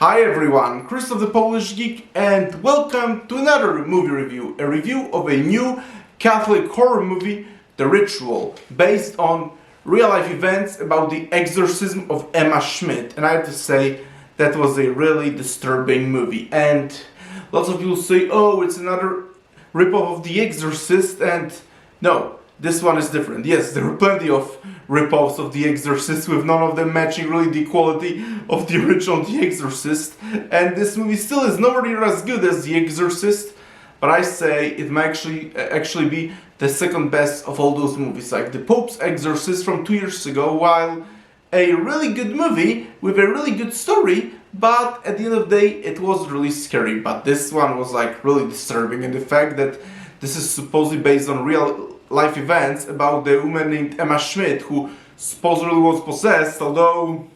Hi everyone, Christoph the Polish Geek, and welcome to another movie review. A review of a new Catholic horror movie, The Ritual, based on real-life events about the exorcism of Emma Schmidt. And I have to say, that was a really disturbing movie. And lots of people say, oh, it's another ripoff of The Exorcist, and no, this one is different. Yes, there are plenty of ripoffs of The Exorcist, with none of them matching really the quality of the original The Exorcist. And this movie still is nowhere near as good as The Exorcist, but I say it might actually be the second best of all those movies, like The Pope's Exorcist from 2 years ago, while a really good movie with a really good story, but at the end of the day it was really scary. But this one was like really disturbing, and the fact that this is supposedly based on real life events about the woman named Emma Schmidt, who supposedly was possessed, although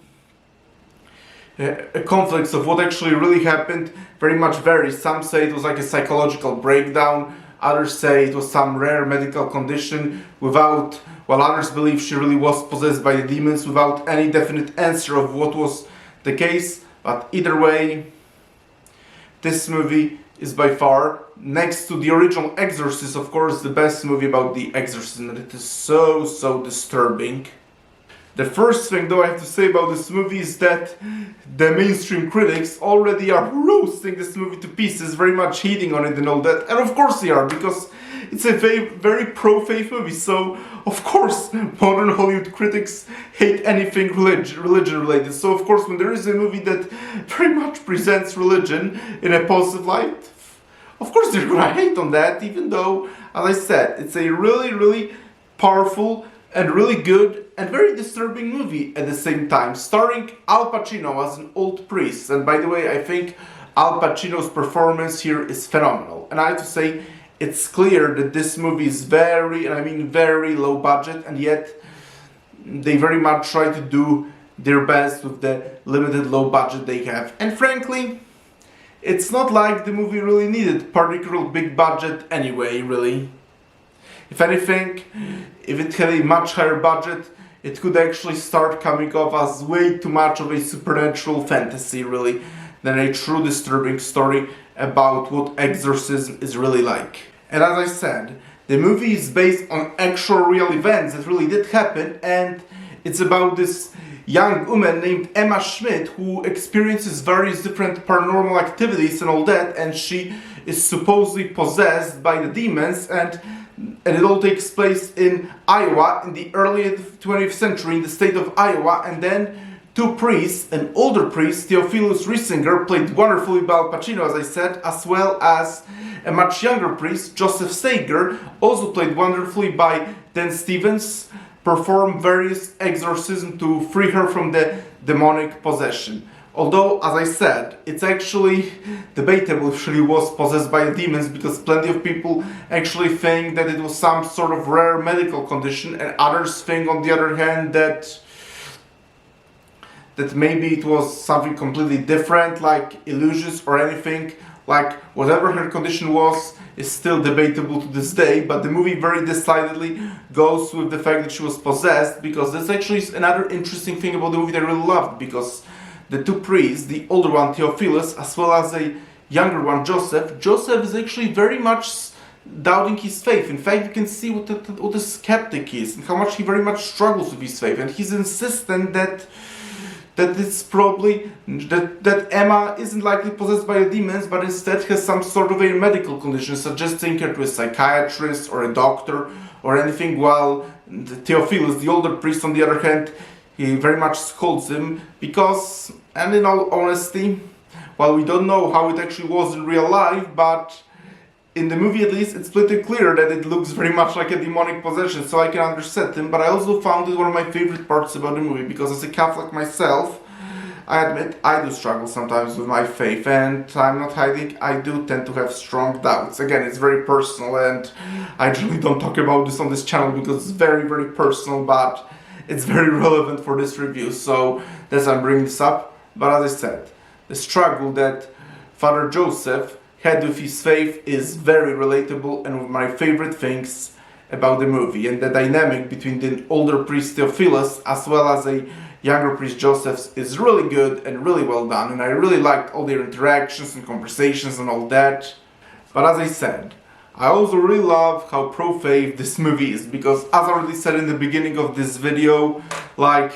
conflicts of what actually really happened very much vary. Some say it was like a psychological breakdown, others say it was some rare medical condition while others believe she really was possessed by the demons, without any definite answer of what was the case. But either way, this movie is by far, next to the original Exorcist, of course, the best movie about the exorcism, and it is so disturbing. The first thing though I have to say about this movie is that the mainstream critics already are roasting this movie to pieces, very much hating on it and all that, and of course they are, because it's a very pro-faith movie, so of course modern Hollywood critics hate anything religion related. So of course when there is a movie that very much presents religion in a positive light, of course they're gonna hate on that, even though, as I said, it's a really powerful and really good and very disturbing movie at the same time, starring Al Pacino as an old priest. And by the way, I think Al Pacino's performance here is phenomenal. And I have to say, it's clear that this movie is very, and I mean very low budget, and yet they very much try to do their best with the limited low budget they have. And frankly, it's not like the movie really needed particularly big budget anyway, really. If anything, if it had a much higher budget, it could actually start coming off as way too much of a supernatural fantasy, really, than a true disturbing story about what exorcism is really like. And as I said, the movie is based on actual real events that really did happen, and it's about this young woman named Emma Schmidt who experiences various different paranormal activities and all that, and she is supposedly possessed by the demons, and it all takes place in Iowa in the early 20th century, in the state of Iowa. And then two priests, an older priest, Theophilus Riesinger, played wonderfully by Al Pacino, as I said, as well as a much younger priest, Joseph Sager, also played wonderfully by Dan Stevens, perform various exorcisms to free her from the demonic possession. Although, as I said, it's actually debatable if she was possessed by demons, because plenty of people actually think that it was some sort of rare medical condition, and others think, on the other hand, that maybe it was something completely different, like illusions or anything. Like, whatever her condition was is still debatable to this day, but the movie very decidedly goes with the fact that she was possessed, because that's actually another interesting thing about the movie that I really loved, because the two priests, the older one, Theophilus, as well as a younger one, Joseph is actually very much doubting his faith. In fact, you can see what a skeptic is, and how much he very much struggles with his faith, and he's insistent that it's probably that Emma isn't likely possessed by the demons, but instead has some sort of a medical condition, suggesting her to a psychiatrist or a doctor or anything, while Theophilus, the older priest, on the other hand, he very much scolds him because, and in all honesty, while we don't know how it actually was in real life, but in the movie at least, it's pretty clear that it looks very much like a demonic possession, so I can understand him. But I also found it one of my favorite parts about the movie, because as a Catholic myself, I admit I do struggle sometimes with my faith, and I'm not hiding, I do tend to have strong doubts. Again, it's very personal, and I really don't talk about this on this channel because it's very personal, but it's very relevant for this review, so that's why I'm bringing this up. But as I said, the struggle that Father Joseph had with his faith is very relatable, and one of my favorite things about the movie, and the dynamic between the older priest Theophilus as well as a younger priest Joseph's is really good and really well done, and I really liked all their interactions and conversations and all that. But as I said, I also really love how pro-faith this movie is, because as I already said in the beginning of this video, like,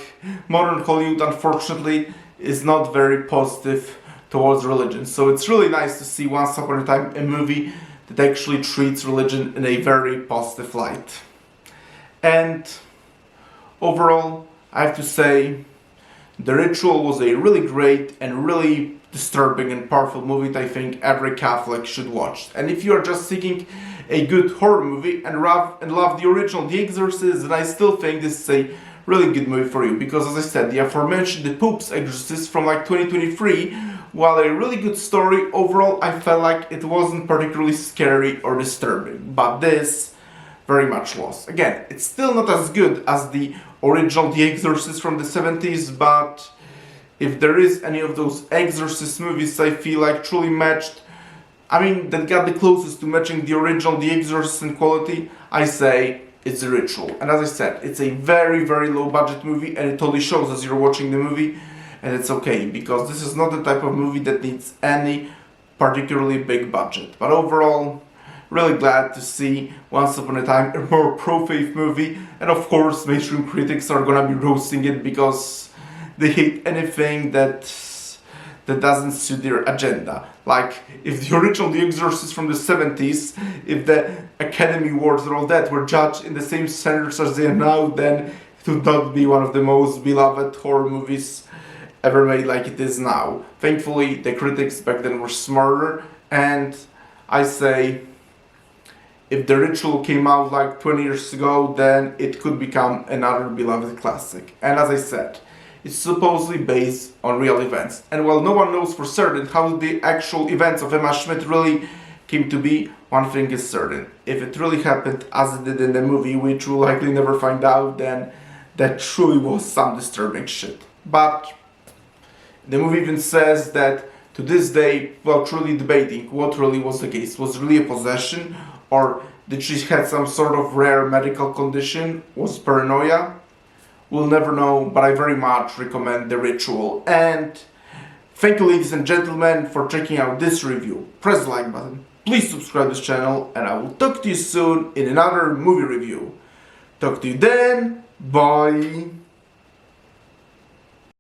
modern Hollywood unfortunately is not very positive towards religion. So it's really nice to see once upon a time a movie that actually treats religion in a very positive light. And overall, I have to say, The Ritual was a really great and really disturbing and powerful movie that I think every Catholic should watch. And if you are just seeking a good horror movie and love the original The Exorcist, then I still think this is a really good movie for you, because as I said, the aforementioned The Pope's Exorcist from like 2023, while a really good story, overall I felt like it wasn't particularly scary or disturbing, but this very much was. Again, it's still not as good as the original The Exorcist from the 70s, but if there is any of those Exorcist movies I feel like truly matched, that got the closest to matching the original The Exorcist in quality, I say it's The Ritual. And as I said, it's a very, very low budget movie, and it totally shows as you're watching the movie, and it's okay, because this is not the type of movie that needs any particularly big budget. But overall, really glad to see once upon a time a more pro-faith movie, and of course mainstream critics are gonna be roasting it because they hate anything that doesn't suit their agenda. Like, if the original The Exorcist from the 70s, if the Academy Awards and all that were judged in the same standards as they are now, then it would not be one of the most beloved horror movies ever made like it is now. Thankfully, the critics back then were smarter, and I say, if The Ritual came out like 20 years ago, then it could become another beloved classic. And as I said, it's supposedly based on real events. And while no one knows for certain how the actual events of Emma Schmidt really came to be, one thing is certain. If it really happened as it did in the movie, which we'll likely never find out, then that truly was some disturbing shit. But the movie even says that to this day, while truly debating what really was the case, was really a possession, or did she have some sort of rare medical condition, was paranoia? We'll never know, but I very much recommend The Ritual. And thank you, ladies and gentlemen, for checking out this review. Press the like button, please subscribe to this channel, and I will talk to you soon in another movie review. Talk to you then, bye!